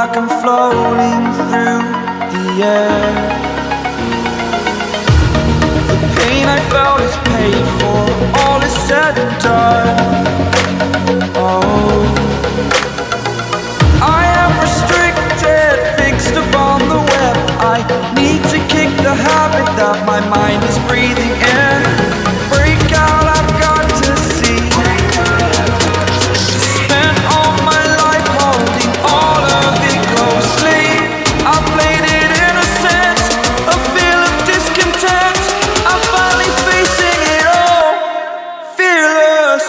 like I'm floating through the air. The pain I felt is paid for, all is said and done. Oh, I am restricted, fixed upon the web. I need to kick the habit that my mind is breathing in. Break out, I've got to see. Spent all my life holding all of it closely. I played it innocent, a feel of discontent. I'm finally facing it all, fearless.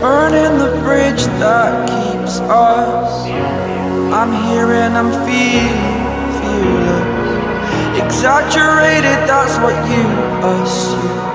Burning the bridge that keeps us. I'm here and I'm feeling fearless. Exaggerated, that's what you assume.